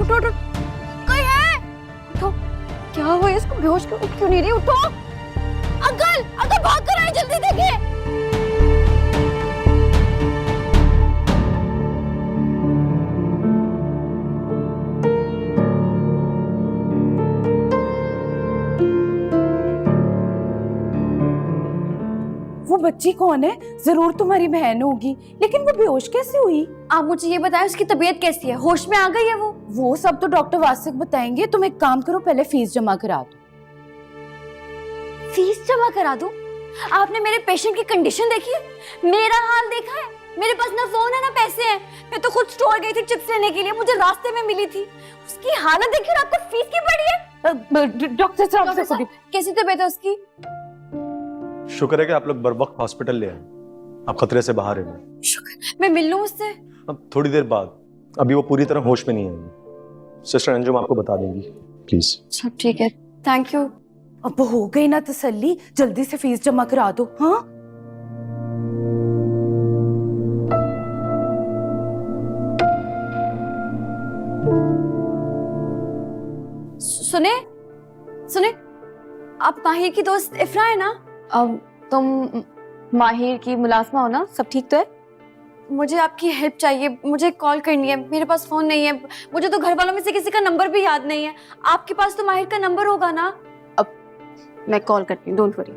उठो उठो, कोई है? उठो, क्या हुआ इसको? बेहोश क्यों नहीं रही? उठो अंकल, अंकल भाग कर आए, जल्दी देखिए। वो बच्ची कौन है? जरूर तुम्हारी बहन होगी, लेकिन वो बेहोश कैसे हुई? आप मुझे ये बताएं, उसकी तबीयत कैसी है? होश में आ गई है वो सब तो डॉक्टर वासिक बताएंगे। तुम एक काम करो, पहले फीस जमा करा दो। फीस जमा करा दूं? आपने मेरे पेशेंट की कंडीशन देखी है? मेरा हाल देखा है? मेरे पास ना फोन है ना पैसे हैं। मैं तो खुद स्टोर गई थी चिप्स लेने के लिए, मुझे रास्ते में मिली थी। उसकी हालत देखी और आपको फीस की पड़ी है? डॉक्टर साहब कैसी तबीयत है उसकी? शुक्र है कि आप लोग बर वक्त हॉस्पिटल ले आए। आप खतरे से बाहर हैं। शुक्र। मैं मिल लूं उससे? अब थोड़ी देर बाद, अभी वो पूरी तरह होश में नहीं आएंगी। सिस्टर अंजुम आपको बता देंगी, प्लीज। सब ठीक है, थैंक यू। अब हो गई ना तसल्ली, जल्दी से फीस जमा करा दो। हाँ सुने सुने, आप माहिर की दोस्त इफ्रा है ना? अब तुम माहिर की मुलाजमा हो ना? सब ठीक तो है? मुझे आपकी हेल्प चाहिए, मुझे कॉल करनी है। मेरे पास फोन नहीं है, मुझे तो घर वालों में से किसी का नंबर भी याद नहीं है। आपके पास तो माहिर का नंबर होगा ना? अब मैं कॉल करती हूँ, डोंट वरी।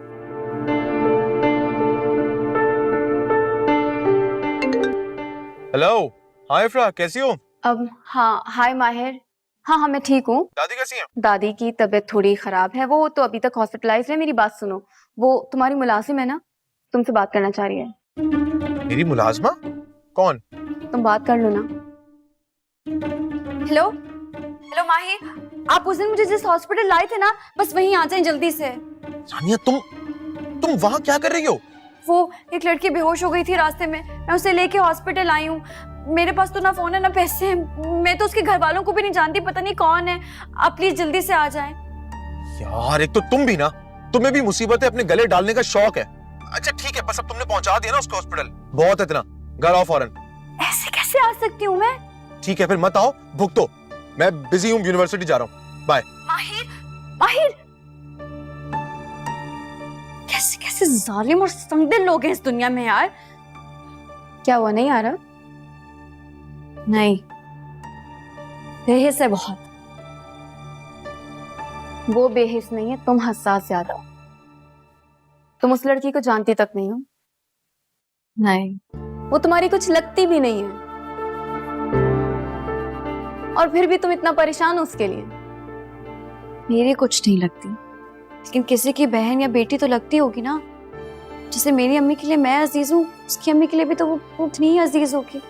हेलो, हाय इफ्रा, कैसी हो? अब हाँ, हाय माहिर। हाँ, मैं ठीक हूँ। दादी कैसी हैं? दादी की तबीयत थोड़ी खराब है, वो तो अभी तक हॉस्पिटलाइज है। मेरी बात सुनो, वो तुम्हारी मुलाजिम है ना, तुमसे बात करना चाह रही है। मेरी मुलाजमा? कौन? तुम बात कर लो ना। हेलो हेलो माहिर, आप उस दिन मुझे जिस हॉस्पिटल लाए थे ना, बस वहीं आ जाएं जल्दी से। सानिया, तुम वहां क्या कर रही हो? वो एक लड़की बेहोश हो गई थी रास्ते में, मैं उसे लेके हॉस्पिटल आई हूँ। मेरे पास तो ना फोन है ना पैसे हैं। मैं तो उसके घर वालों को भी नहीं जानती, पता नहीं कौन है। आप प्लीज जल्दी से आ जाएं। यार, एक तो तुम भी ना, तुम्हें भी मुसीबतें अपने गले डालने का शौक है। अच्छा ठीक है, बस अब तुमने पहुंचा दिया ना उसको हॉस्पिटल, बहुत है इतना। घर आओ फौरन। ऐसे कैसे आ सकती हूँ मैं? ठीक है, फिर मत आओ, भुगतो। मैं बिजी हूँ, यूनिवर्सिटी जा रहा हूँ। बाय। माहिर, माहिर, कैसे कैसे जालिम और संगदिल लोग हैं इस दुनिया में यार। क्या हुआ, नहीं आ रहा? नहीं, बेहिस है बहुत। वो बेहिस नहीं है, तुम हसास ज्यादा हो। तुम उस लड़की को जानती तक नहीं हो। नहीं, वो तुम्हारी कुछ लगती भी नहीं है, और फिर भी तुम इतना परेशान हो उसके लिए। मेरी कुछ नहीं लगती, लेकिन किसी की बहन या बेटी तो लगती होगी ना। जैसे मेरी अम्मी के लिए मैं अजीज हूँ, उसकी अम्मी के लिए भी तो वो उतनी ही अजीज होगी।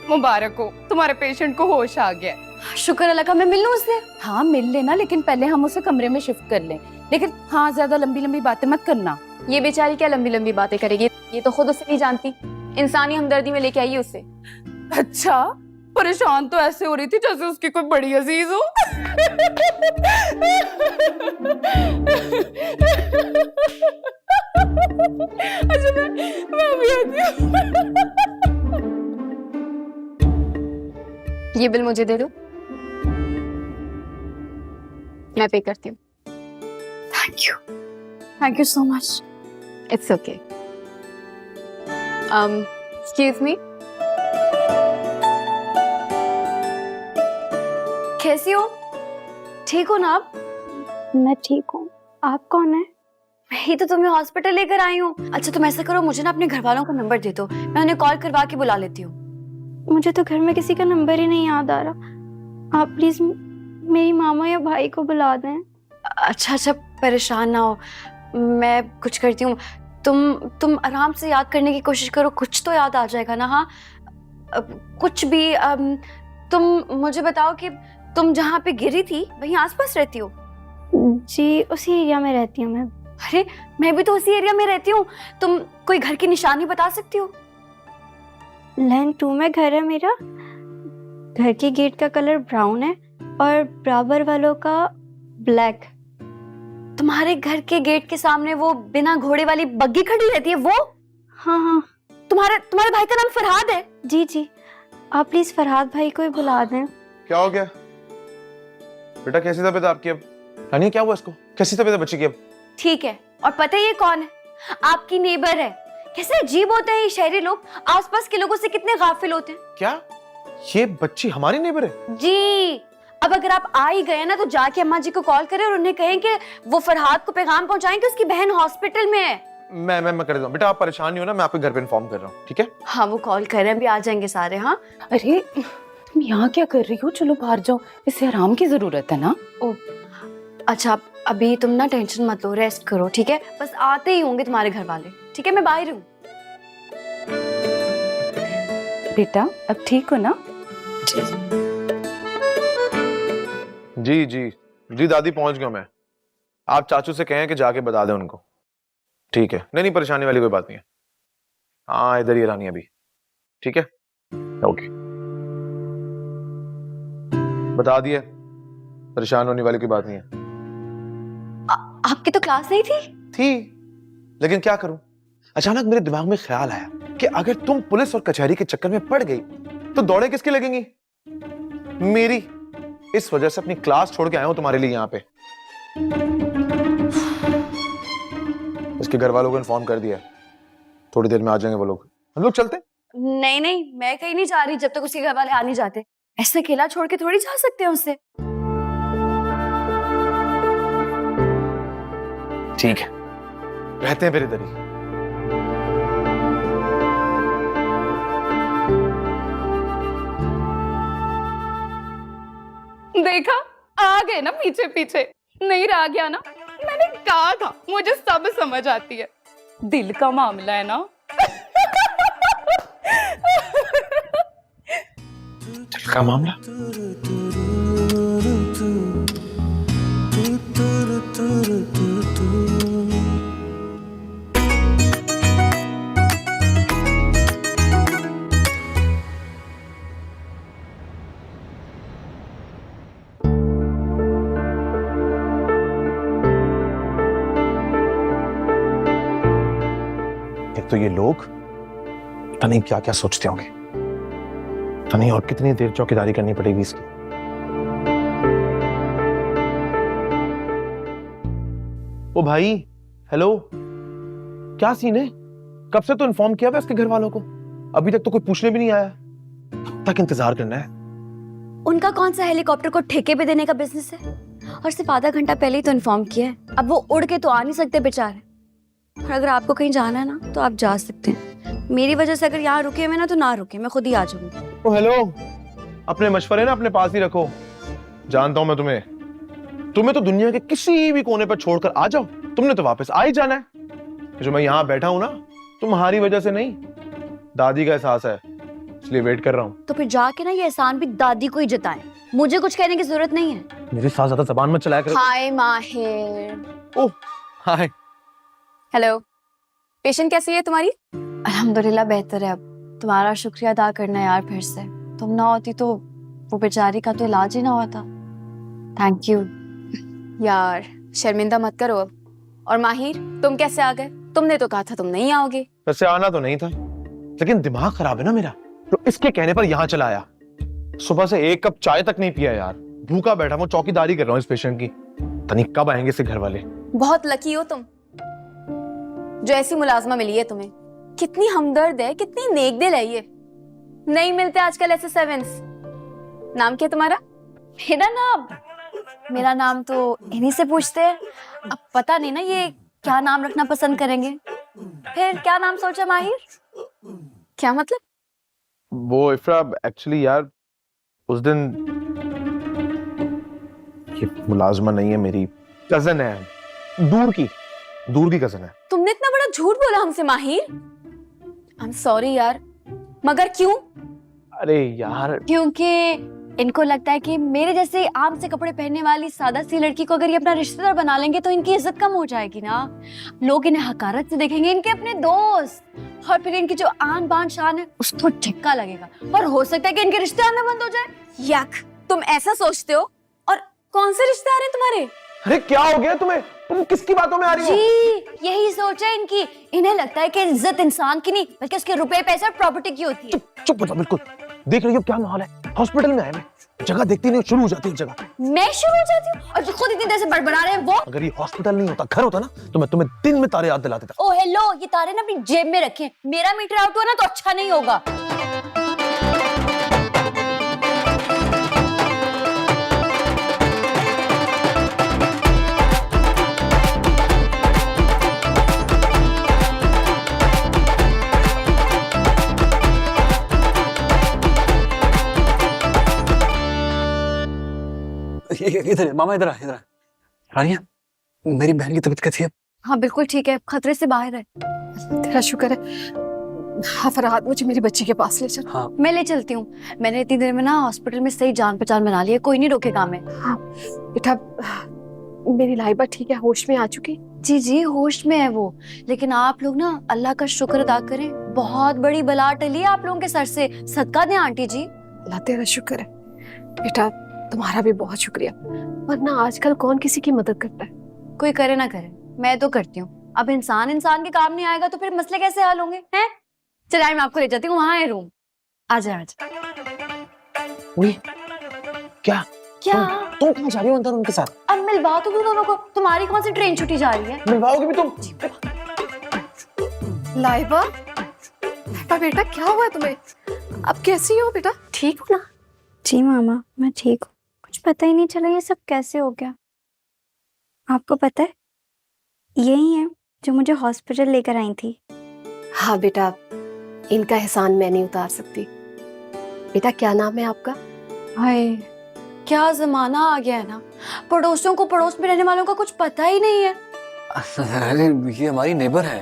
मुबारक हो, तुम्हारे पेशेंट को होश आ गया। शुक्र अल्लाह का। मैं मिल लूं उससे? हाँ मिल लेना, लेकिन पहले हम उसे कमरे में शिफ्ट कर लें। लेकिन हाँ, ज्यादा लंबी लंबी बातें मत करना। ये बेचारी क्या लंबी लंबी बातें करेगी, ये तो खुद उसे नहीं जानती। इंसानी हमदर्दी में लेके आई उसे। अच्छा, परेशान तो ऐसे हो रही थी जैसे उसकी कोई बड़ी अजीज हो। अच्छा मैं भी आती हूँ। ये बिल मुझे दे दो, मैं पे करती हूँ। Thank you so much. It's okay. Excuse me, कैसी हो? ठीक हो ना आप? मैं ठीक हूँ। आप कौन है? मैं ही तो तुम्हें हॉस्पिटल लेकर आई हूँ। अच्छा तुम ऐसा करो, मुझे ना अपने घर वालों का नंबर दे दो, मैं उन्हें कॉल करवा के बुला लेती हूँ। मुझे तो घर में किसी का नंबर ही नहीं याद आ रहा। आप प्लीज मेरी मामा या भाई को बुला दें। अच्छा अच्छा, परेशान ना हो, मैं कुछ करती हूँ। तुम आराम से याद करने की कोशिश करो, कुछ तो याद आ जाएगा ना। हाँ कुछ भी। तुम मुझे बताओ कि तुम जहाँ पे गिरी थी वहीं आसपास रहती हो? जी, उसी एरिया में रहती हूँ मैं। अरे मैं भी तो उसी एरिया में रहती हूँ। तुम कोई घर की निशानी बता सकती हो? लैन 2 में घर है मेरा। घर के गेट का कलर ब्राउन है और बराबर वालों का ब्लैक। तुम्हारे घर के गेट के सामने वो बिना घोड़े वाली बग्गी खड़ी रहती है वो? हाँ हाँ। तुम्हारे भाई का नाम फरहाद है? जी जी, आप प्लीज फरहाद भाई को ही बुला दें। क्या हो गया बेटा? कैसी तबीयत आपकी अब? रानी क्या हुआ इसको? कैसी तबीयत है बच्ची की अब? ठीक है। और पता है ये कौन है? आपकी नेबर है। कैसे अजीब होते हैं ये शहरी लोग, आसपास के लोगों से कितने गाफिल होते हैं। क्या ये बच्ची हमारी नेबर है? जी। अब अगर आप आ ही गए ना तो जाके अम्मा जी को कॉल करें और उन्हें कहें कि वो फरहाद को पैगाम पहुंचाएं कि उसकी बहन हॉस्पिटल में है। मैं कर देता हूँ बेटा, आप परेशान नहीं हो ना, मैं आपके घर पे इन्फॉर्म कर रहा हूँ, ठीक है? हाँ वो कॉल कर रहे हैं, अभी आ जाएंगे सारे। हाँ अरे तुम यहाँ क्या कर रही हो? चलो बाहर जाओ, इसे आराम की जरूरत है ना। ओ अच्छा, अभी तुम ना टेंशन मत लो, रेस्ट करो, ठीक है? बस आते ही होंगे तुम्हारे घर वाले, ठीक है? मैं बाहर हूँ। बेटा अब ठीक हो ना? जी जी जी दादी पहुंच गया मैं। आप चाचू से कहें कि जाके बता दें उनको, ठीक है? नहीं परेशानी वाली कोई बात नहीं है। हाँ इधर ही रानी अभी, ठीक है? ओके बता दिए, परेशान होने वाली कोई बात नहीं है। आपकी तो क्लास नहीं थी? लेकिन क्या करूं, अचानक मेरे दिमाग में ख्याल आया कि अगर तुम पुलिस और कचहरी के चक्कर में पड़ गई तो दौड़े किसकी लगेंगी? मेरी। इस वजह से अपनी क्लास छोड़ के आया हूं तुम्हारे लिए यहाँ पे। इसके घर वालों को इन्फॉर्म कर दिया, थोड़ी देर में आ जाएंगे वो लोग। हम लोग चलते? नहीं नहीं, मैं कहीं नहीं जा रही जब तक उसके घर वाले आ नहीं जाते। ऐसे अकेला छोड़ के थोड़ी जा सकते हैं उससे। ठीक है, रहते हैं फिर इधर ही। देखा, आ गए ना पीछे पीछे। नहीं रह गया ना, मैंने कहा था मुझे सब समझ आती है। दिल का मामला है ना। दिल का मामला? एक तो ये लोग पता नहीं क्या क्या सोचते होंगे, पता नहीं और कितनी देर चौकीदारी करनी पड़ेगी इसकी। ओ भाई, हेलो, क्या सीन है? कब से तो इन्फॉर्म किया हुआ इसके घर वालों को, अभी तक तो कोई पूछने भी नहीं आया। कब तक इंतजार करना है? उनका कौन सा हेलीकॉप्टर को ठेके पे देने का बिजनेस है? और सिर्फ आधा घंटा पहले ही तो इन्फॉर्म किया है। अब वो उड़ के तो आ नहीं सकते बेचारे। और अगर आपको कहीं जाना है ना तो आप जा सकते हैं। मेरी वजह से अगर यहाँ रुके हुए ना तो ना रुके, मैं खुद ही आ जाऊंगी। ओ हेलो, अपने मशवरे ना अपने पास ही रखो। जानता हूं मैं तुम्हें तो दुनिया के किसी भी कोने पर छोड़कर आ जाओ, तुमने तो वापस आ ही जाना है। जो मैं यहाँ बैठा हूं ना, तुम्हारी वजह से नहीं, दादी का एहसास है, इसलिए वेट कर रहा हूँ। तो फिर जाके ना ये एहसान भी दादी को ही जताएं, मुझे कुछ कहने की जरूरत नहीं है। मेरे साथ ज्यादा जबान मत चलाया करो। हाय माहिर। ओह हाय। हेलो, पेशेंट कैसी है तुम्हारी? अल्हम्दुलिल्लाह बेहतर है। अब तुम्हारा शुक्रिया अदा करना है यार, फिर से तुम ना होती तो वो बेचारी का तो इलाज ही ना होता। थैंक यू यार शर्मिंदा मत करो अब। और माहिर, तुम कैसे आ गए? तुमने तो कहा था तुम नहीं आओगे। वैसे आना तो नहीं था, लेकिन दिमाग खराब है ना मेरा, तो इसके कहने पर यहाँ चला आया। सुबह से एक कप चाय तक नहीं पिया यार, भूखा बैठा हूँ, चौकीदारी कर रहा हूँ इस पेशेंट की। तनी कब आएंगे इसके घर वाले। बहुत लकी हो तुम जो ऐसी मुलाजमा मिली है तुम्हें। कितनी हमदर्द है, कितनी नेक दिल है ये। नहीं मिलते आजकल ऐसे सेवेंस। नाम क्या तुम्हारा? मेरा नाम तो इन्हीं से पूछते हैं। अब पता नहीं ना ये क्या नाम रखना पसंद करेंगे। फिर क्या नाम सोचा माहिर? क्या मतलब? वो इफ्रा, एक्चुअली यार उस दिन, ये मुलाजमा नहीं है, मेरी कजन है, दूर की कजन है। तुमने इतना बड़ा झूठ बोला हमसे माहिर। आई एम सॉरी यार, मगर क्यों? अरे यार, क्योंकि इनको लगता है कि मेरे जैसे आम से कपड़े पहनने वाली सादा सी लड़की को अगर ये अपना रिश्तेदार बना लेंगे तो इनकी इज्जत कम हो जाएगी ना। लोग इन्हें हकारत से देखेंगे, इनके अपने दोस्त, और फिर इनकी जो आन बान शान है उसको झटका लगेगा और हो सकता है कि इनके रिश्ते आना बंद हो जाए। यक, तुम ऐसा सोचते हो? और कौन से रिश्तेदार हैं तुम्हारे? अरे क्या हो गया तुम्हें? तुम किसकी बातों में आ रही हो? जी यही सोच है इनकी। इन्हें लगता है कि इज्जत इंसान की नहीं बल्कि उसके रुपए पैसे और प्रॉपर्टी की होती है। चुप हो जाओ बिल्कुल। देख रही हो क्या माहौल है, हॉस्पिटल में आए मैं, जगह देखती नहीं शुरू हो जाती है जगह। मैं शुरू हो जाती हूँ और जो खुद इतनी देर से बड़बड़ा रहे हैं वो। अगर ये हॉस्पिटल नहीं होता, घर होता ना, तो मैं तुम्हें दिन में तारे याद दिला देता। ओ हेलो, ये तारे ना अपनी जेब में रखें, मेरा मीटर आउट हुआ ना तो अच्छा नहीं होगा। इधर मामा, इधर आ, इधर आ। रानिया, मेरी बहन की तबीयत कैसी है? हाँ बिल्कुल ठीक है, खतरे से बाहर है। तेरा शुक्र है। हाँ फरहाद, मुझे मेरी बच्ची के पास ले चल। हाँ मैं ले चलती हूँ। मैंने इतनी देर में ना हॉस्पिटल में सही जान पहचान बना ली है, कोई नहीं रोकेगा हमें। बेटा, मेरी लाइबा ठीक है, होश में आ चुकी? जी जी होश में है वो, लेकिन आप लोग ना अल्लाह का शुक्र अदा करें, बहुत बड़ी बला टली है आप लोगों के सर से। सदका दें आंटी जी। अल्लाह तेरा शुक्र है। बेटा तुम्हारा भी बहुत शुक्रिया, वरना आजकल कौन किसी की मदद करता है। कोई करे ना करे, मैं तो करती हूँ। अब इंसान इंसान के काम नहीं आएगा तो फिर मसले कैसे हल होंगे हैं? चलिए मैं आपको ले जाती हूँ, वहां है रूम। आजा आजा। क्या क्या तुम कहाँ जा रही हो अंदर उनके साथ? अब मिलवा तो दूं दोनों को। तुम्हारी कौन सी ट्रेन छुट्टी जा रही है? मिलवाओगे भी तुम? लाइबा, लाइबा बेटा क्या हुआ तुम्हें? अब कैसी हो बेटा, ठीक हो ना? जी मामा, मैं ठीक हूँ। कुछ पता ही नहीं चला ये सब कैसे हो गया। आपको पता है, यही है जो मुझे हॉस्पिटल लेकर आई थी। हाँ बेटा, इनका एहसान मैं नहीं उतार सकती। बेटा क्या नाम है आपका? हाय, क्या जमाना आ गया है ना, पड़ोसियों को पड़ोस में रहने वालों का कुछ पता ही नहीं है। अरे ये हमारी नेबर है,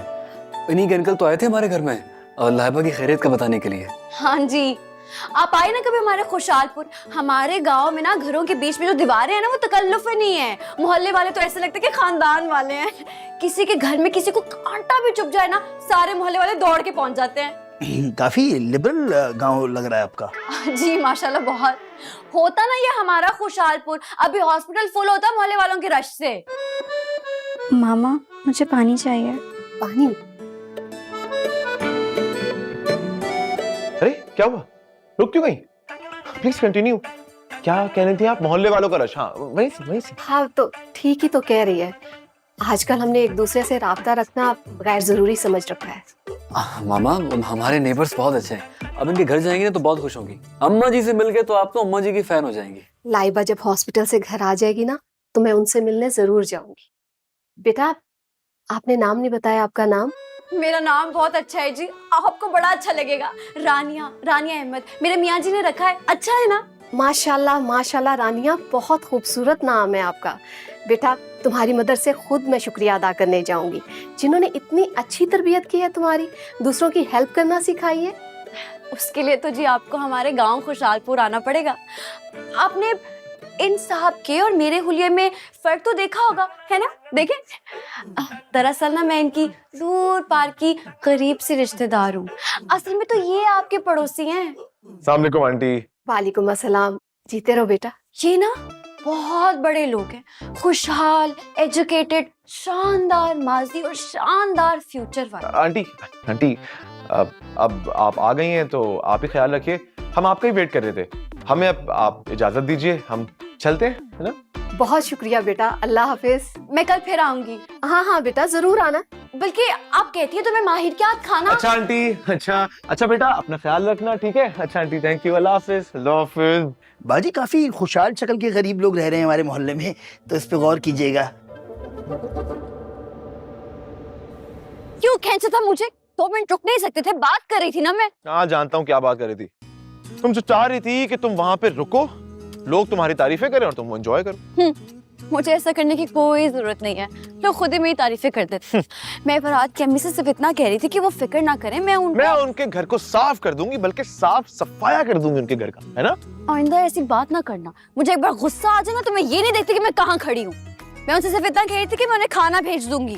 इन्हीं के अंकल तो आए थे हमारे घर में लाइबा की खैरियत का बताने के लिए। हाँ जी, आप आए ना कभी हमारे खुशहालपुर। हमारे गांव में ना घरों के बीच में जो दीवारें हैं ना वो तकल्लुफ नहीं है। मोहल्ले वाले तो ऐसे लगते हैं कि खानदान वाले हैं। किसी के घर में किसी को कांटा भी चुभ जाए ना, सारे मोहल्ले वाले दौड़ के पहुंच जाते हैं। काफी लिबरल गांव लग रहा है आपका। जी माशाल्लाह, बहुत। होता ना ये हमारा खुशहालपुर, अभी हॉस्पिटल फुल होता मोहल्ले वालों के रश से। मामा मुझे पानी चाहिए। पानी? अरे क्या हुआ, रुक क्यों गई? Please continue. क्या कह रही थी आप? मोहल्ले वालों का रश? हाँ वही से। हाँ तो ठीक ही तो कह रही है। आजकल हमने एक दूसरे से राब्ता रखना गैर जरूरी समझ रखा है। मामा हमारे नेबर्स बहुत अच्छे हैं, अब इनके घर जाएंगे ना तो बहुत खुश होंगी। अम्मा जी से मिल गए तो आप तो अम्मा जी की फैन हो जाएंगी। लाइबा जब हॉस्पिटल से घर आ जाएगी ना तो मैं उनसे मिलने जरूर जाऊंगी। बेटा आपने नाम नहीं बताया, आपका नाम? मेरा नाम बहुत अच्छा है जी, आपको बड़ा अच्छा लगेगा। रानिया, रानिया अहमद मेरे मियाँ जी ने रखा है। अच्छा है ना? माशाल्लाह माशाल्लाह रानिया, बहुत खूबसूरत नाम है आपका। बेटा तुम्हारी मदर से खुद मैं शुक्रिया अदा करने जाऊंगी, जिन्होंने इतनी अच्छी तरबियत की है तुम्हारी, दूसरों की हेल्प करना सिखाई है। उसके लिए तो जी आपको हमारे गांव खुशहालपुर आना पड़ेगा। आपने इन साहब के और मेरे हुलिये में फर्क तो देखा होगा, है ना? देखें, दरअसल ना मैं इनकी दूर पार की करीब से रिश्तेदार हूँ। असल में तो ये आपके पड़ोसी हैं। अस्सलाम वालेकुम आंटी। वालेकुम अस्सलाम। जीते रहो बेटा। ये ना बहुत बड़े लोग हैं, खुशहाल, एजुकेटेड, शानदार माजी और शानदार फ्यूचर वाले। आंटी अब आप आ गई हैं तो आप ही ख्याल रखिए, हम आपका ही वेट कर रहे थे। हमें अब आप इजाजत दीजिए, हम चलते हैं, है ना? बहुत शुक्रिया बेटा, अल्लाह हाफिज। मैं कल फिर आऊंगी। हाँ हाँ बेटा जरूर आना। बल्कि आप कहती है तो मैं माहिर के हाथ खाना। अच्छा आंटी, अच्छा बेटा, अपना ख्याल रखना, ठीक है? अच्छा आंटी, थैंक यू। अल्लाह हाफिज। अल्लाह हाफिज। बाजी काफी खुशहाल शक्ल के गरीब लोग रह रहे हैं हमारे मोहल्ले में, तो इस पे गौर कीजिएगा। क्यों खींचा था मुझे? 2 मिनट रुक नहीं सकते थे? बात कर रही थी ना मैं। हाँ जानता हूँ क्या बात कर रही थी। तुम जो चाह रही थी कि तुम वहां पे रुको, लोग तुम्हारी तारीफें करें और तुम वो एंजॉय करो। मुझे ऐसा करने की कोई जरूरत नहीं है, लोग खुद ही मेरी तारीफें कर देते। मैं फरहाद की अम्मी से सिर्फ इतना कह रही थी कि वो फिक्र ना करें, मैं उनके घर को साफ कर दूंगी, बल्कि साफ सफाया कर दूंगी उनके घर का, है ना? आइंदा ऐसी बात ना करना। मुझे एक बार गुस्सा आ जाए ना तो मैं ये नहीं देखती कि मैं कहाँ खड़ी हूँ। मैं उनसे सिर्फ इतना कह रही थी कि मैं उन्हें खाना भेज दूंगी।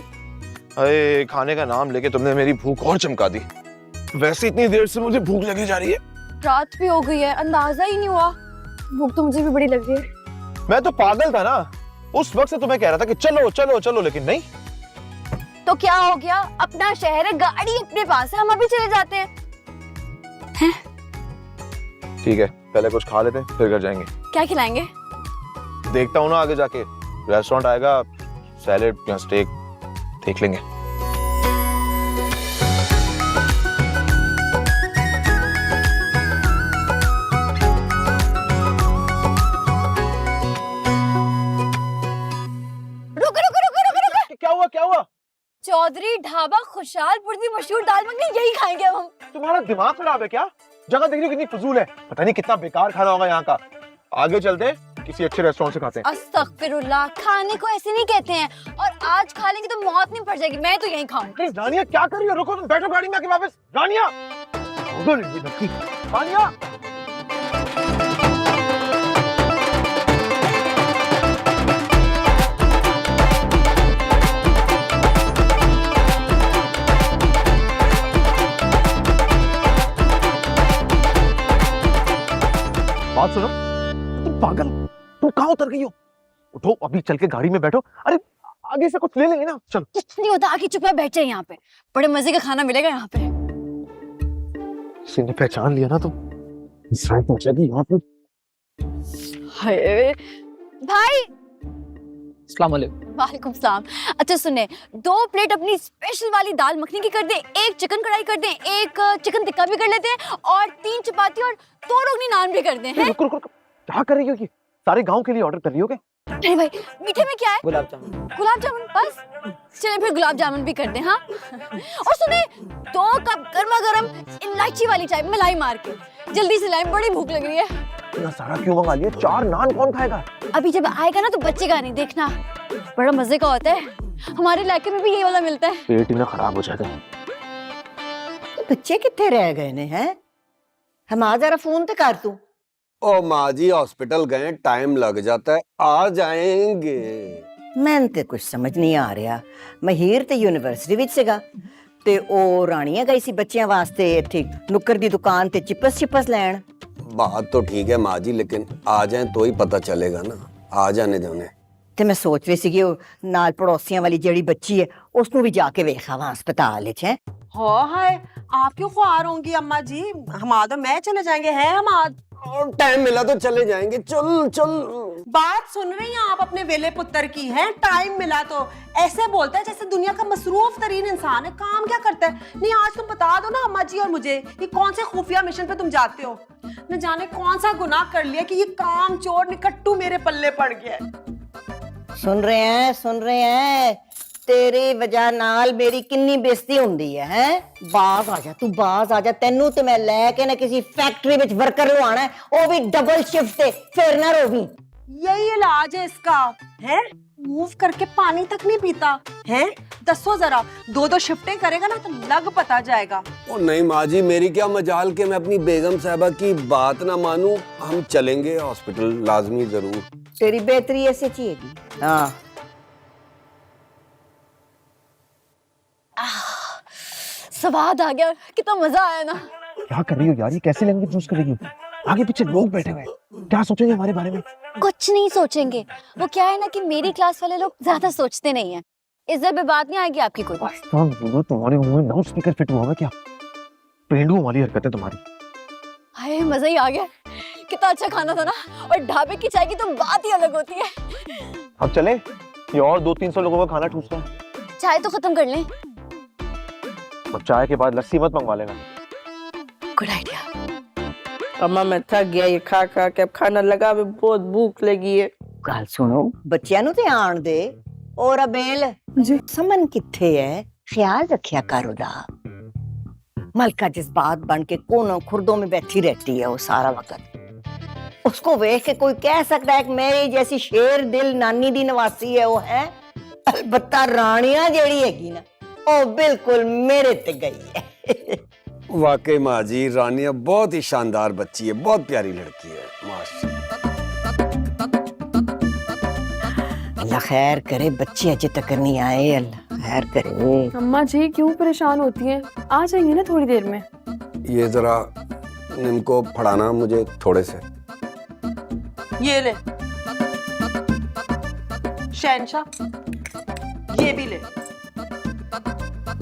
अरे खाने का नाम लेके तुमने मेरी भूख और चमका दी। वैसे इतनी देर से मुझे भूख लगी जा रही है। रात भी हो गई है, अंदाजा ही नहीं हुआ। भूख तो मुझे भी बड़ी लग रही है। मैं तो पागल था ना, उस वक्त से तुम्हें कह रहा था कि चलो चलो चलो, लेकिन नहीं। तो क्या हो गया? अपना शहर है, गाड़ी अपने पास है, हम अभी चले जाते हैं। ठीक है, पहले कुछ खा लेते हैं, फिर घर जाएंगे। क्या खिलाएंगे? देखता हूँ ना आगे जाके, रेस्टोरेंट आएगा, सैलेड या स्टेक देख लेंगे। क्या हुआ, क्या हुआ? चौधरी ढाबा खुशहालपुर की मशहूर दाल मखनी, यही खाएंगे अब हम। तुम्हारा दिमाग खराब है क्या? जगह देख रही हो कितनी फजूल है, पता नहीं कितना बेकार खाना होगा यहाँ का। आगे चलते हैं, किसी अच्छे रेस्टोरेंट से खाते हैं। अस्तगफिरुल्लाह, खाने को ऐसे नहीं कहते हैं, और आज खा लेंगे तो मौत नहीं पड़ जाएगी। मैं तो यहीं खाऊंगी। रानिया क्या कर रही हो? रुको, तुम बैठो गाड़ी में आके वापस। रानिया, रानिया। बात सुनो, तुम पागल, तुम कहाँ उतर गई हो? उठो, अभी चल के गाड़ी में बैठो। अरे आगे से कुछ ले लेंगे ना, चलो। कुछ नहीं होता, आके चुप है, बैठ जाए यहाँ पे, बड़े मजे का खाना मिलेगा यहाँ पे। किसी ने पहचान लिया ना तो पहुंचेगी यहाँ पे। हाय भाई। अस्सलाम वालेकुम। वालेकुम सलाम। अच्छा सुने, 2 प्लेट अपनी स्पेशल वाली दाल मखनी की कर दे, 1 चिकन कढ़ाई कर दे, 1 चिकन टिक्का भी कर लेते हैं, और 3 चपाती और 2 रोगनी नान भी कर दे हैं। रुको रुको, क्या कर रही हो? ये सारे गांव के लिए ऑर्डर कर रही हो क्या? अरे भाई, मीठे में क्या है? गुलाब जामुन। गुलाब जामुन बस? चले फिर गुलाब जामुन भी कर दे। हाँ और सुने, 2 कप गर्मा गर्म इलायची वाली चाय मलाई मार के जल्दी से लाए, बड़ी भूख लग रही है। इतना सारा क्यों मंगा लिया? 4 नान कौन खाएगा? अभी जब आएगा ना तो बचेगा नहीं, देखना, बड़ा मजे का होता है। हमारे इलाके में भी ये वाला मिलता है। पेट ही ना खराब हो जाएगा। बच्चे कितने रह गए ने हैं? हम आ जरा फोन तो कर तू। ओ माँ जी हॉस्पिटल गए, टाइम लग जाता है, आ जाएंगे। मैंने तो कुछ समझ नहीं आ रहा। महीर तो यूनिवर्सिटी विच सीगा ते ओ रानियां गई सी बच्चियां वास्ते इत्थे नुक्कर दी दुकान ते चिप्स लैन। बात तो ठीक है माँ जी, लेकिन आ जाए तो ही पता चलेगा ना, आ जाने जाने। ते मैं सोच रही सी कि ओ नाल पड़ोसियां वाली जेड़ी बच्ची है उसनु भी जाके वेखा वहां अस्पताल विच है। हाय, आप क्यों ख्वार होंगी अम्मा जी? हमाद और मैं चले जाएंगे, है हमाद? और टाइम मिला तो चले जाएंगे, चल चल। बात सुन रही हैं आप अपने वेले पुत्र की? है टाइम मिला तो ऐसे बोलता है जैसे दुनिया का मसरूफ तरीन इंसान है। काम क्या करता है? नहीं आज तुम बता दो ना अम्मा जी और मुझे, ये कौन से खुफिया मिशन पे तुम जाते हो? न जाने कौन सा गुनाह कर लिया कि ये काम चोर निकट्टू मेरे पल्ले पड़ गया है। सुन रहे हैं तेरी वजह नाल मेरी किन्नी बेइज्जती हुंदी है। बाज आ जा, तू बाज आ जा, तेनू ते मैं लेके ना किसी फैक्ट्री विच वर्कर लवाना है, ओ भी डबल शिफ्ट ते, फिर ना रोवी। यही इलाज है इसका, है? मूव करके पानी तक नहीं पीता है। दसो जरा, 2-2 शिफ्टें करेगा ना तो लग पता जाएगा। ओ नहीं माँ जी, मेरी क्या मजाल के मैं अपनी बेगम साहबा की बात ना मानूं। हम चलेंगे हॉस्पिटल, लाजमी जरूर। तेरी बेहतरी ऐसे चाहिए। हाँ स्वाद आ गया, कितना मजा आया ना। क्या कर रही हो यार? ये कैसे लैंग्वेज यूज कर रही हो? आगे पीछे लोग बैठे हुए हैं, क्या सोचेंगे हमारे बारे में? कुछ नहीं सोचेंगे, वो क्या है ना कि मेरी क्लास वाले लोग ज्यादा सोचते नहीं है। इज्जत पे बात नहीं आएगी आपकी कोई। बोलो, तुम्हारे मुंह में लाउड स्पीकर फिट हुआ है क्या? पेंडुओं वाली हरकत है तुम्हारी। हाय मजा ही आ गया, कितना अच्छा खाना था ना। और ढाबे की चाय की तो बात ही अलग होती है। अब चले, ये और 200-300 लोगों का खाना ठूस रहा है। चाय तो खत्म कर लें। अब चाय के बाद लस्सी मत मंगवा लेना। Good idea. अम्मा मैं थक गया ये खा खा के, अब खाना लगा, भी बहुत भूख लगी है। गल सुनो, बच्चियां नु ते आण दे। और अबेल जी, समन किथे है? ख्याल रखिया कर उदा। मलका जज्बात बन के कोनों खुर्दों में बैठी रहती है वो सारा वक्त। उसको देख के कोई कह सकता है कि मेरी जैसी शेर दिल नानी दी नवासी है वो है? अलबत्ता रानियां जेड़ी हैगी ना, ओ बिल्कुल मेरे ते गई है। वाकई माँ जी, रानिया बहुत ही शानदार बच्ची है, बहुत प्यारी लड़की है, माशाल्लाह। अल्लाह खैर करे, बच्चे अजय तक नहीं आए, अल्लाह खैर करे। अम्मा जी क्यों परेशान होती हैं? आ जाएंगे ना थोड़ी देर में। ये जरा इनको फड़ाना मुझे थोड़े से। ये ले शहनशाह, ये भी ले।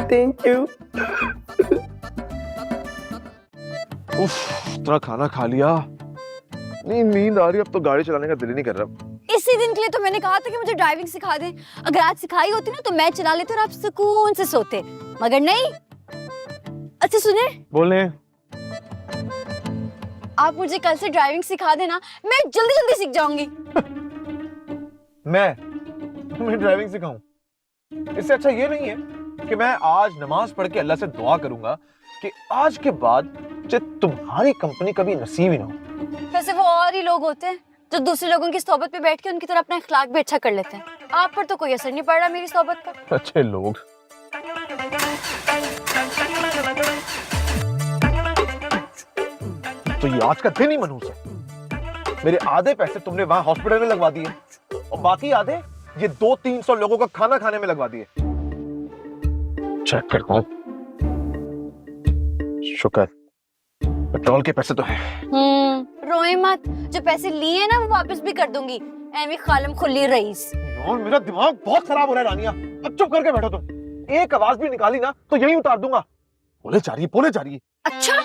Thank you. उफ, इतना खाना खा लिया, नींद आ रही है, अब तो गाड़ी चलाने का दिल ही नहीं कर रहा। इसी दिन के लिए तो मैंने कहा था कि मुझे ड्राइविंग सिखा दे। अगर आज सिखाई होती ना तो मैं चला लेती और आप सुकून से सोते, मगर नहीं। अच्छा सुने, बोले आप मुझे कल से ड्राइविंग सिखा देना, मैं जल्दी जल्दी सीख जाऊंगी। मैं तुम्हें ड्राइविंग सिखाऊं? इससे अच्छा ये नहीं है कि मैं आज नमाज पढ़ के अल्लाह से दुआ करूंगा कि आज के बाद तुम्हारी कंपनी कभी नसीब ही ना हो। वैसे वो और ही लोग होते हैं जो दूसरे लोगों की सोबत पे बैठ के उनकी तरह अपना इखलाक भी अच्छा कर लेते हैं। आप पर तो कोई असर नहीं पड़ रहा मेरी सोबत का। अच्छे लोग। तो ये आज का दिन ही मनहूस है। मेरे आधे पैसे तुमने वहां हॉस्पिटल में लगवा दिए और बाकी आधे ये 200-300 लोगों का खाना खाने में लगवा दिए। चेक करता हूं। शुक्र पेट्रोल के पैसे तो है। रोए मत, जो पैसे लिए ना वो वापस भी कर दूंगी। एवी खालम खुली रईस। यार मेरा दिमाग बहुत खराब हो रहा है रानिया, अब चुप करके बैठो तुम। एक आवाज भी निकाली ना तो यही उतार दूंगा। बोले जा रही है, बोले जा रही है। अच्छा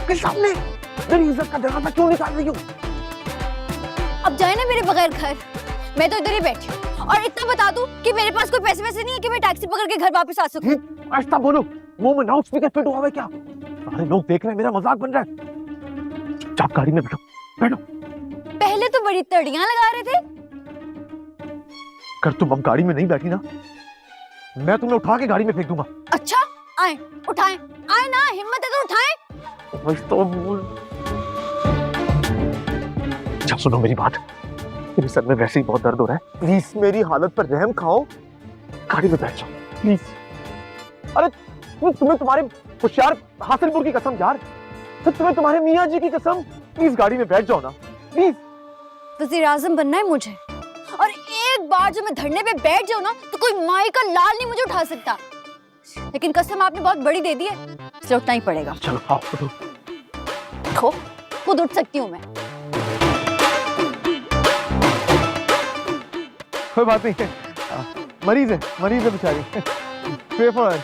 के सामने मेरी इज्जत का दरवाजा क्यों निकाल रही हो? अब जाए ना मेरे बगैर घर, मैं तो इधर ही बैठी हूँ। और इतना बता दूं कि मेरे पास कोई पैसे वैसे नहीं है कि मैं टैक्सी पकड़ के घर वापस आ सकूं। ऐसा बोलो, मुंह में लाउड स्पीकर फिट हुआ है क्या? सारे लोग देख रहे हैं, मेरा मजाक बन रहा है। चुपचाप गाड़ी में बैठो, बैठो। पहले तो बड़ी तड़ियां लगा रहे थे। कर तुम अब गाड़ी में नहीं बैठी ना, मैं तुम्हें उठा के गाड़ी में फेंक दूंगा। अच्छा आए, उठाएं, आए ना, हिम्मत है तो उठाएं। अच्छा सुनो मेरी बात, मेरे सर में वैसे ही बहुत दर्द हो रहा है, प्लीज मेरी हालत पर रहम खाओ, गाड़ी में बैठ जाओ प्लीज। अरे तुम्हें तुम्हारे होशियार हासिलपुर की कसम यार, तुम्हें तुम्हारे मियाँ जी की कसम, प्लीज गाड़ी में बैठ जाओ ना प्लीज। वज़ीर आज़म बनना है मुझे, और एक बार जो मैं धरने पे बैठ जाऊं ना तो कोई माई का लाल नहीं मुझे उठा सकता। लेकिन कसम आपने बहुत बड़ी दे दी है, इसलिए उठना ही पड़ेगा। चलो आओ उठो। देखो खुद उठ सकती हूँ मैं। कोई बात नहीं, मरीज है बेचारी। Pray for her.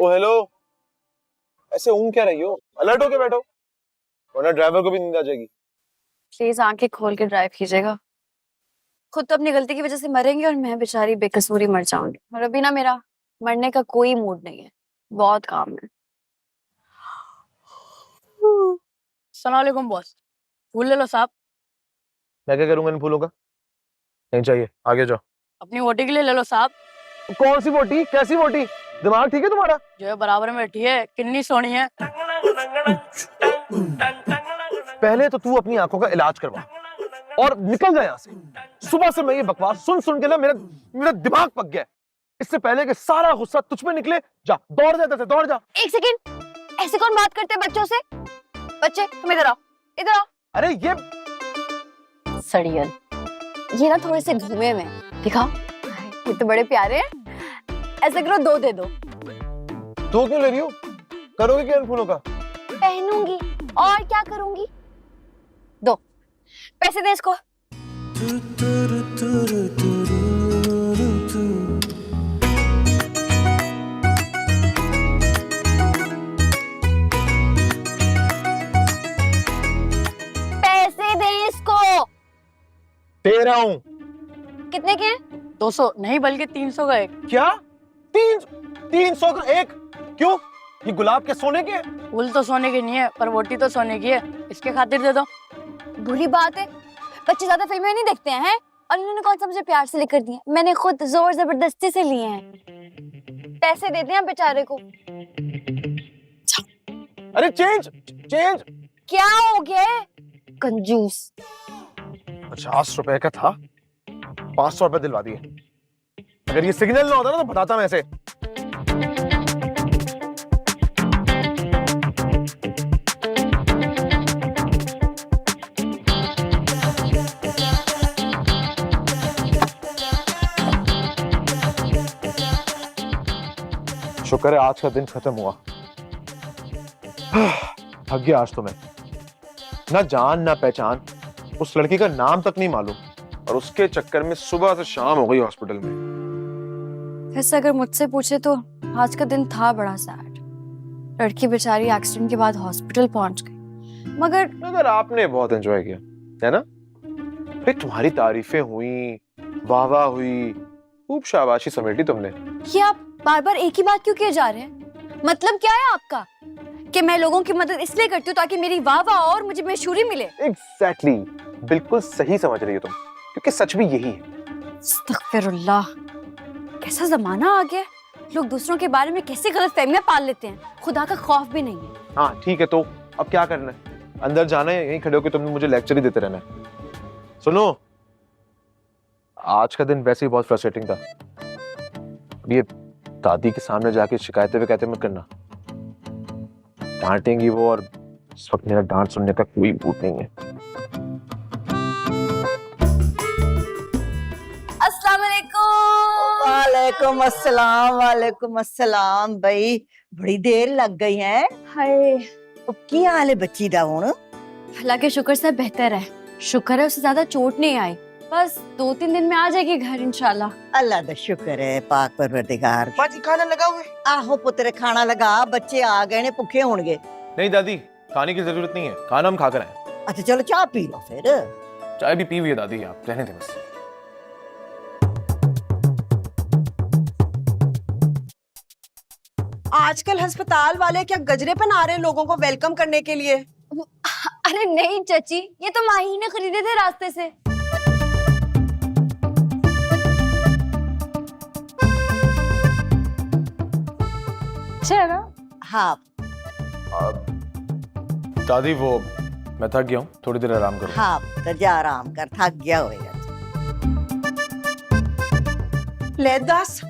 Oh hello, ऐसे ऊँग क्या रही हो? अलर्ट होके बैठो, वरना ड्राइवर को भी नींद आ जाएगी। प्लीज आंखें खोल के ड्राइव कीजिएगा। खुद तो अपनी गलती की वजह से मरेंगे और मैं बेचारी बेकसूरी मर जाऊंगी। और अभी ना मेरा मरने का कोई मूड नहीं है, बहुत काम है। अस्सलाम वालेकुम बॉस, फूल ले लो साहब। मैं क्या करूंगा इन फूलों का? नहीं चाहिए, आगे जाओ। अपनी वोटी के लिए ले लो साहब। कौन सी वोटी? कैसी वोटी? दिमाग ठीक है तुम्हारा? जो है बराबर में बैठी है, कितनी सोनी है। पहले तो तू अपनी आंखों का इलाज करवा और निकल जा यहाँ से। सुबह से मैं ये बकवास सुन सुन के ना मेरा दिमाग पक गया। इससे पहले कि सारा गुस्सा तुझ पे निकले, जा दौड़ जा, इधर से दौड़ जा। एक सेकंड, ऐसे कौन बात करते हैं बच्चों से? बच्चे तुम इधर आओ, इधर आओ। अरे ये सड़ियल, ये ना थोड़े से घूमे में दिखा, ये तो बड़े प्यारे हैं। ऐसे करो, दो दे दो। दो क्यों ले रही हो? करोगे क्या इन फूलों का? पहनूंगी और क्या करूंगी। दो पैसे दे इसको। पैसे दे इसको। दे रहा हूँ। कितने के? 200 नहीं बल्कि 300 का एक। क्या? 300 का एक? क्यों? ये गुलाब के सोने के? फूल तो सोने के नहीं है, पर वोटी तो सोने की है, इसके खातिर दे दो। बुरी बात है, बच्चे ज्यादा फिल्में नहीं देखते हैं, और इन्होंने कौन सा मुझे प्यार से लेकर दिए, मैंने खुद जोर जबरदस्ती से लिए हैं। पैसे देते हैं बेचारे को। अरे चेंज। क्या हो गया? कंजूस। 50 रुपए का था 500 रुपए दिलवा दिए। अगर ये सिग्नल ना होता ना तो बताता मैं ऐसे। शुक्र है आज का दिन खत्म हुआ। थक गया आज तो मैं। ना जान ना पहचान, उस लड़की का नाम तक नहीं मालूम, और उसके चक्कर में सुबह से शाम हो गई हॉस्पिटल में। वैसे अगर मुझसे पूछे तो आज का दिन था बड़ा सैड। लड़की बेचारी एक्सीडेंट के बाद हॉस्पिटल पहुंच गई, मगर आपने बहुत एंजॉय किया है ना? भाई तुम्हारी तारीफें हुई, वाह वाह हुई, खूब शाबाशी समेटी तुमने। ये आप बार बार एक ही बात क्यों किए जा रहे हैं? मतलब क्या है आपका कि मैं लोगों की मदद इसलिए करती हूँ ताकि मेरी वाह वाह और मुझे मशहूरी मिले? एग्जैक्टली, बिल्कुल सही समझ रही हो तुम, क्योंकि सच भी यही है। अस्तगफिरुल्लाह, कैसा जमाना आ गया, लोग दूसरों के बारे में कैसी गलतफहमियां पाल लेते हैं, खुदा का खौफ भी नहीं है। हाँ ठीक है, तो अब क्या करना है? अंदर जाना है, यहीं खड़े होकर तुमने मुझे लेक्चर ही देते रहना है। सुनो, आज का दिन वैसे ही बहुत फ्रस्ट्रेटिंग था। अब ये दादी के सामने जाके शिकायतें विकायतें मत करना, डांटेंगी वो, और इस वक्त मेरा डांट सुनने का कोई मूड नहीं है। अस्सलाम वालेकुम। वालेकुम अस्सलाम, वालेकुम अस्सलाम। भाई बड़ी देर लग गई है। हाय, की हाल है बच्ची दा हुण? अल्लाह के शुक्र से बेहतर है। शुक्र है उसे ज्यादा चोट नहीं आई, बस 2-3 दिन में आ जाएगी घर इंशाल्लाह। अल्लाह दा शुक्र है, पाक परवरदिगार। बाजी खाना लगा हुआ है? आहो पुत्र खाना लगा, बच्चे आ गए ने, भूखे होंगे। नहीं दादी, खाने की जरूरत नहीं है, खाना हम खाकर आए। अच्छा चलो चाय पी लो फिर। चाय भी पी हुई है दादी, आप रहने दें बस। आजकल अस्पताल वाले क्या गजरे पहना रहे हैं लोगों को वेलकम करने के लिए? अरे नहीं चाची, ये तो माही ने खरीदे थे रास्ते से। चलो हाँ दादी वो मैं थक गया हूँ, थोड़ी देर आराम करो। हाँ पुत्र जा आराम कर, थक गया होएगा। ले दस,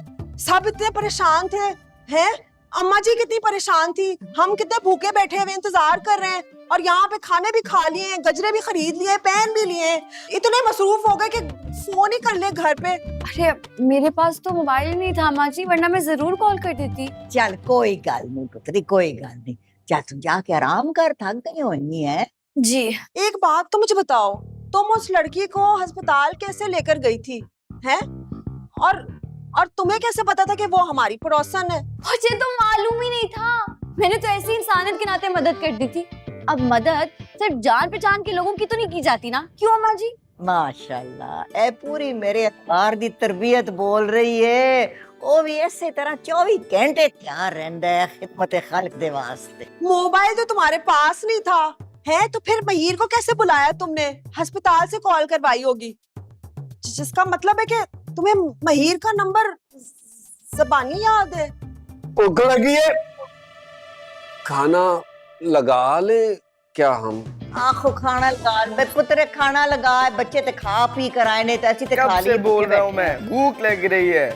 सब इतने परेशान थे हैं? अम्मा जी कितनी परेशान थी, हम कितने भूखे बैठे हुए इंतजार कर रहे हैं, और यहाँ पे खाने भी खा लिए, गजरे भी खरीद लिए, पेन भी लिए, इतने मसरूफ हो गए कि फोन ही कर ले घर पे। अरे मेरे पास तो मोबाइल नहीं था माँ जी, वरना मैं जरूर कॉल कर देती। चल कोई गल नहीं पुत्री, कोई गल नहीं, जा तू जाके आराम कर, थक गई होनी है। जी एक बात तो मुझे बताओ, तुम उस लड़की को अस्पताल कैसे लेकर गई थी हैं? और तुम्हें कैसे पता था कि वो हमारी पड़ोसन है? मुझे तो मालूम ही नहीं था, मैंने तो ऐसी इंसानियत के नाते मदद कर दी थी। अब मदद सिर्फ जान पहचान के लोगों की तो नहीं की जाती ना, क्यों अम्मा जी? माशाल्लाह, ए पूरी मेरे अखबार दी तरबियत बोल रही है। वो भी ऐसे तरह 24 घंटे तैयार रहता है खिदमत खालिक दे वास्ते। मोबाइल तो तुम्हारे पास नहीं था है, तो फिर महिर को कैसे बुलाया तुमने? अस्पताल से कॉल करवाई होगी, जिसका मतलब है कि तुम्हें महिर का नंबर ज़बानी याद है। भूख लगी है, खाना लगा ले क्या हम? आखो खाना लगा बे पुत्र, खाना लगा, बच्चे ते खा पी कर आए ने, तो ऐसी ते खा लिए। बोल रहा हूँ मैं, भूख लग रही है।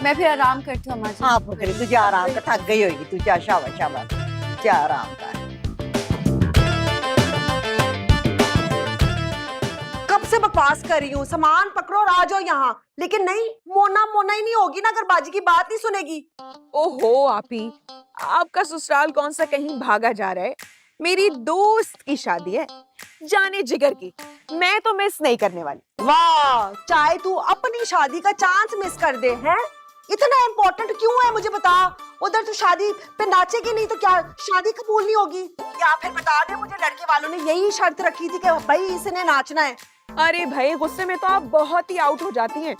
मैं फिर आराम करती हूँ अम्मा जी। हाँ पुत्री तू जा आराम कर, थक गई होगी, तू जा, शाबाश शाबाश, जा आराम कर। कब से बकवास कर रही हूँ, सामान पकड़ो और आ जाओ यहाँ, लेकिन नहीं, मोना मोना ही नहीं होगी ना अगर बाजी की बात नहीं सुनेगी। ओहो आपी, आपका ससुराल कौन सा कहीं भागा जा रहा है? मेरी दोस्त की शादी है, जाने जिगर की, मैं तो मिस नहीं करने वाली। वाह, चाहे तू अपनी शादी का चांस मिस कर दे हैं? इतना इम्पोर्टेंट क्यों है मुझे बता? उधर तू शादी पे नाचेगी नहीं तो क्या शादी कबूल नहीं होगी? या फिर बता दे, मुझे लड़के वालों ने यही शर्त रखी थी कि भाई इसने नाचना है। अरे भाई, गुस्से में तो आप बहुत ही आउट हो जाती हैं।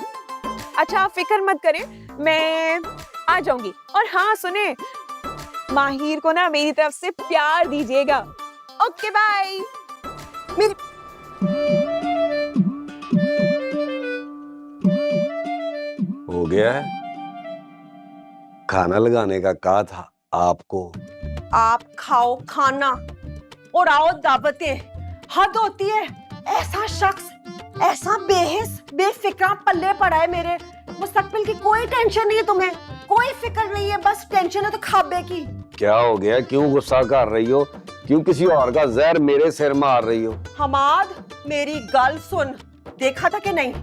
अच्छा आप फिक्र मत करें, मैं आ जाऊंगी। और हाँ सुने, माहिर को ना मेरी तरफ से प्यार दीजिएगा। Okay bye. हो गया है, खाना लगाने का कहा था आपको। आप खाओ खाना और आओ दावतें। हद होती है, ऐसा शख्स ऐसा बेहिस बेफिक्रा पल्ले पड़ा है मेरे। मुस्तकबिल की कोई टेंशन नहीं है तुम्हें, कोई फिक्र नहीं है, बस टेंशन है तो खाबे की। क्या हो गया, क्यों गुस्सा कर रही हो, क्यों किसी और का जहर मेरे सिर मार रही हो? हमाद मेरी गल सुन, देखा था कि नहीं,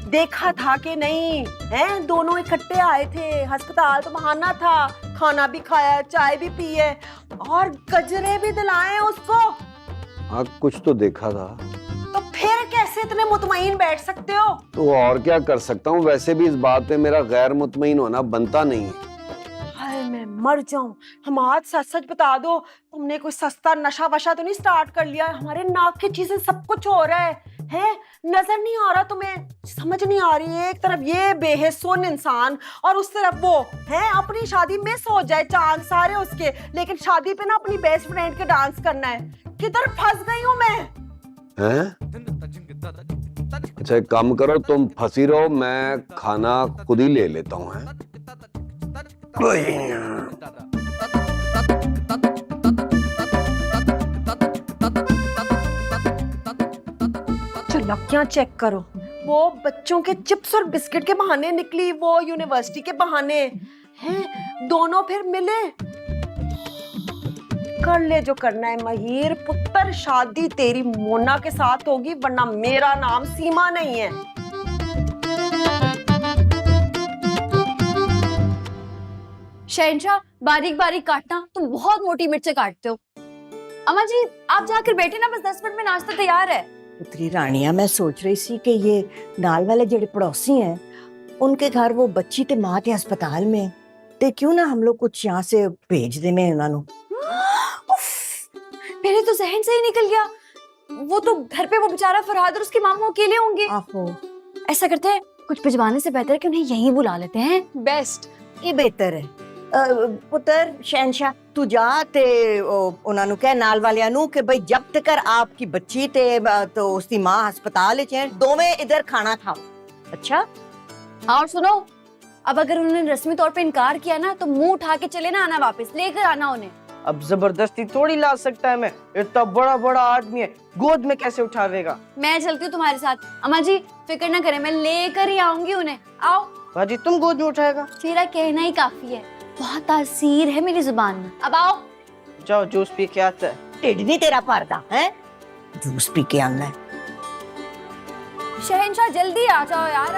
देखा था कि नहीं हैं? दोनों इकट्ठे आए थे अस्पताल, तो बहाना था, खाना भी खाया, चाय भी पी है और गजरे भी दिलाए उसको। हाँ कुछ तो देखा था। तो फिर कैसे इतने मुतमईन बैठ सकते हो? तो और क्या कर सकता हूँ, वैसे भी इस बात पे मेरा गैर मुतमईन होना बनता नहीं है। हाय मैं मर जाऊं। हमाद सच सच बता दो, तुमने कोई सस्ता नशा वशा तो नहीं स्टार्ट कर लिया? हमारे नाक की चीजें सब कुछ हो रहा है? नजर नहीं आ रहा तुम्हें? समझ नहीं आ रही है? एक तरफ ये बेहिस्सुन इंसान और उस तरफ वो है, अपनी शादी मिस हो जाए, चांद सारे उसके, लेकिन शादी पे ना अपनी बेस्ट फ्रेंड के डांस करना है। किधर फंस गई हूँ मैं? हैं? अच्छा एक काम करो, तुम फंसी रहो, मैं खाना खुद ही ले लेता हूँ। लड़कियां चेक करो, वो बच्चों के चिप्स और बिस्किट के बहाने निकली, वो यूनिवर्सिटी के बहाने हैं, दोनों फिर मिले। कर ले जो करना है महिर पुत्र, शादी तेरी मोना के साथ होगी, वरना मेरा नाम सीमा नहीं है। शहंशाह, बारीक बारीक काटना, तुम बहुत मोटी मिर्च काटते हो। अम्मा जी आप जाकर बैठे ना, बस 10 मिनट में नाश्ता तैयार है। पुत्री रानिया, मैं सोच रही सी कि ये नाल वाले जेड़े पड़ोसी हैं, उनके घर वो बच्ची ते मां ते अस्पताल में, ते क्यों ना हम लोग कुछ यहाँ से भेज दे में उन्होंने। मेरे तो जहन से ही निकल गया, वो तो घर पे वो बेचारा फरहाद और उसके मामू अकेले होंगे। आहो, ऐसा करते हैं, कुछ भिजवाने से बेहतर है कि उन्हें यहीं बुला लेते हैं। बेस्ट, ये बेहतर है। पुत्र शहनशाह तू जा ते उन्होंने कह नाल वालियां नू कि भाई जब तक आपकी बच्ची ते तो उसकी मां अस्पताल च है, दोवें इधर खाना खाओ। अच्छा हाँ, और सुनो, अब अगर उन्होंने रस्मी तौर पे इनकार किया ना, तो मुंह उठा के चले ना आना, वापस लेकर आना उन्हें। अब जबरदस्ती थोड़ी ला सकता है मैं, इतना बड़ा बड़ा आदमी है, गोद में कैसे उठावेगा? मैं चलती हूँ तुम्हारे साथ। अम्मा जी फिक्र ना करें, मैं लेकर ही आऊंगी उन्हें। आओ। बाजी तुम गोद में उठाएगा? तेरा कहना ही काफी है, बहुत तासीर है मेरी जुबान में। अब आओ। जाओ जूस पी के आता है। ढिड नहीं तेरा भरदा है, जूस पी के आना है। शहंशाह जल्दी आ जाओ यार।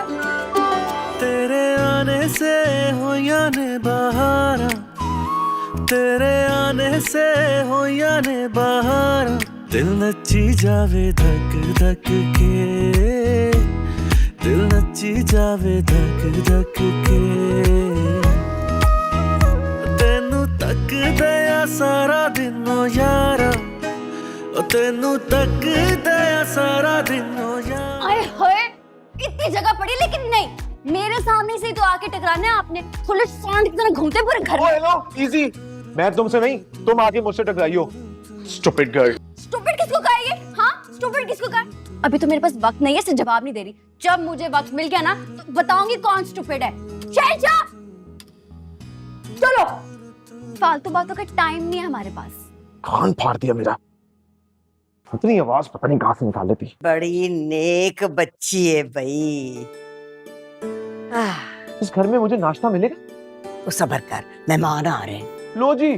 तेरे आने से हो याने बहारा, तेरे आने से हो याने बहारा, दिल नची जावे धक धक के, दिल नची जावे धक धक के, तेनू तक दया सारा दिन ओ यारा, तेनू तक दया सारा दिन ओ यारा। आए होए, इतनी जगह पड़ी लेकिन नहीं, मेरे सामने से ही तो आके टकराना है आपने। खुले सांड की तरह घूमते पूरे घर में। हेलो, इजी, मैं तुमसे नहीं, तुम आके मुझसे टकराई हो। Stupid girl. स्टूपिड किसको कहा ये? हाँ, स्टूपिड किसको कहा? अभी तो मेरे पास वक्त नहीं है, इससे जवाब नहीं दे रही। जब मुझे वक्त मिल गया ना, तो बताऊंगी कौन स्टूपिड है। शहंशाह, चलो, फालतू बातों का टाइम नहीं है हमारे पास। कान फाड़ दिया मेरा, इतनी आवाज पता नहीं कहां से निकाल लेती। बड़ी नेक बच्ची है भाई। इस घर में मुझे नाश्ता मिलेगा? तो सब्र कर, मेहमान आ रहे हैं। लो जी,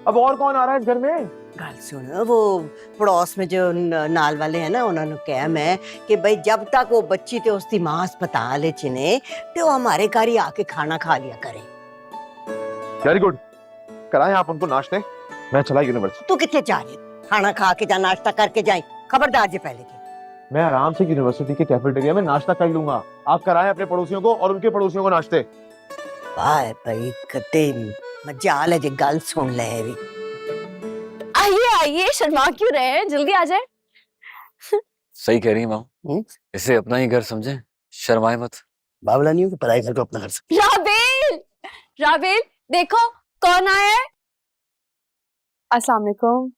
अब और कौन आ रहा है इस घर में? गल सुन, वो पड़ोस में जो नाल वाले हैं ना, उन्होंने कहा मैं कि भाई जब तक वो बच्ची ते उसकी मां अस्पताल च ने, ते वो हमारे घर ही आके खाना खा लिया करे। वेरी गुड, कराएं आप उनको नाश्ते, मैं चला यूनिवर्सिटी। तू कितने जा रही? खाना खा के जा, नाश्ता करके जाए, खबरदार जे पहले की। मैं आराम से यूनिवर्सिटी के कैफेटेरिया में नाश्ता कर लूंगा। आप कराएं अपने पड़ोसियों को और उनके पड़ोसियों को नाश्ते। वाह भाई, कते मजाल है जे गल सुन ले भी। आइए आइए, शर्मा क्यों रहे हैं, जल्दी आ जाए। सही कह रही है माँ, इसे अपना ही घर समझे, शर्माए मत। बाबला नहीं हो कि पराई घर को अपना घर समझे। राबेल, राबेल देखो कौन आया है। अस्सलाम वालेकुम।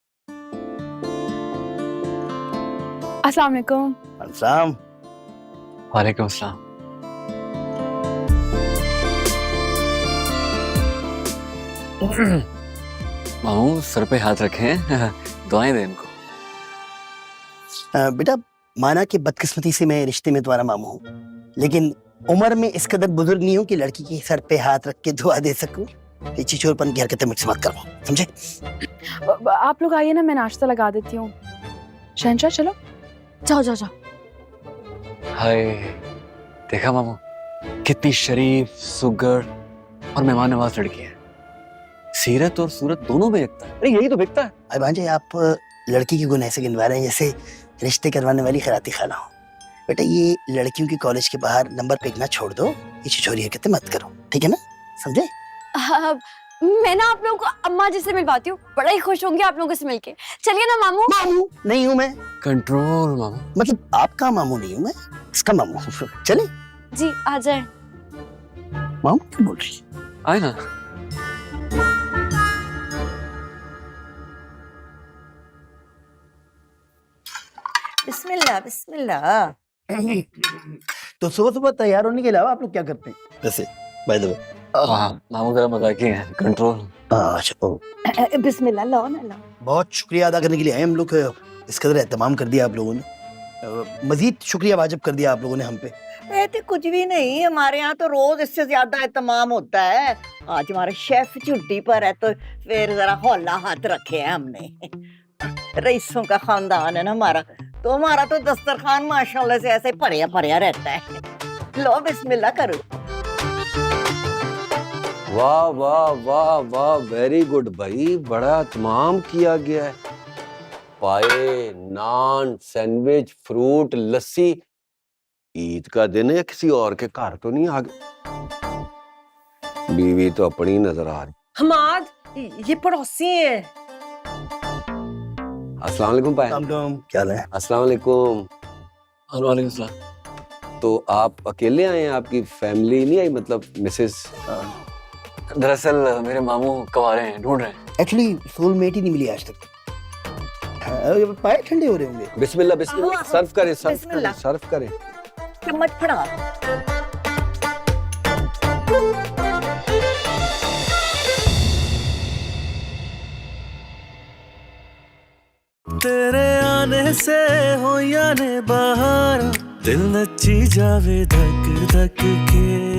अस्सलाम वालेकुम। अस्सलाम। वालेकुम अस्सलाम। मामू सर पे हाथ रखे हैं, दुआएं दे इनको। बेटा माना कि बदकिस्मती से मैं रिश्ते में तुम्हारा मामू हूँ, लेकिन उम्र में इस कदर बुजुर्ग नहीं हूँ कि लड़की के सर पे हाथ रख के दुआ दे सकूं। ये चिचोरपन की हरकतें मुझसे मत करो, समझे? आप लोग आइए ना, मैं नाश्ता लगा देती हूँ। शहंशाह चलो। जाओ जाओ जाओ। हाय, देखा मामू, कितनी शरीफ, सुगर और मेहमान नवाज लड़की है। सीरत और सूरत दोनों में बिकता है। अरे यही तो बिकता है। भाई भांजे, आप लड़की की गुण ऐसे गिनवा रहे हैं जैसे रिश्ते करवाने वाली खराती खाना हो। बेटा, ये लड़कियों की कॉलेज के बाहर नंबर फेंकना छोड़ दो, ये छिछोरी हरकतें मत करो, ठीक है ना? समझे? मैं ना आप लोगों को अम्मा जी से मिलवाती हूँ, बड़ा ही खुश होंगे आप लोगों से मिलके। चलिए ना मामू। मामू नहीं हूँ मैं। कंट्रोल मामू। मतलब आपका मामू नहीं हूँ मैं, इसका मामू हूँ। चले जी, आ जाए। मामू क्या बोल रही? आए ना। बिस्मिल्लाह बिस्मिल्लाह। तो सुबह सुबह तैयार होने के अलावा आप लोग क्या करते हैं वैसे, बाय द वे? मामू जरा मजाकी है। कंट्रोल। अच्छा, बिस्मिल्लाह, लो ना लो। बहुत शुक्रिया अदा करने के लिए आए हम लोग। इस कदर एहतमाम कर दिया आप लोगों ने, मजीद शुक्रिया वाजिब कर दिया आप लोगों ने हम पे। तो कुछ भी नहीं, हमारे यहाँ तो रोज इससे ज्यादा एहतमाम होता है। आज हमारे शेफ छुट्टी पर है तो फिर जरा हौला हाथ रखे हैं हमने। रईसों का खानदान है ना हमारा, तो हमारा तो दस्तरखान माशाल्लाह से ऐसे भरिया भरिया रहता है। लो बिस्मिल्लाह करो। वाह वाह वाह वाह, वेरी गुड भाई, बड़ा तमाम किया गया है। पाए, नान, सैंडविच, फ्रूट, लस्सी। ईद का दिन है या किसी और के घर तो नहीं आ गए? बीवी तो अपनी नजर आ रही। हमाद, ये पड़ोसी हैं। अस्सलाम वालेकुम पाए। क्या हाल है? अस्सलाम वालेकुम। वालेकुम सलाम। तो आप अकेले आए हैं, आपकी फैमिली नहीं आई, मतलब मिसेस? दरअसल मेरे मामू कवारे हैं, ढूंढ रहे हैं। एक्चुअली सोलमेट ही नहीं मिली आज तक। पाए ठंडे हो रहे होंगे। बिस्मिल्लाह बिस्मिल्लाह, सर्व करें सर्व करें बिस्मिल्लाह। सर्व करें। चम्मच फड़ा। तेरे आने से हो या ने बहार, दिल नची जावे धक धक के।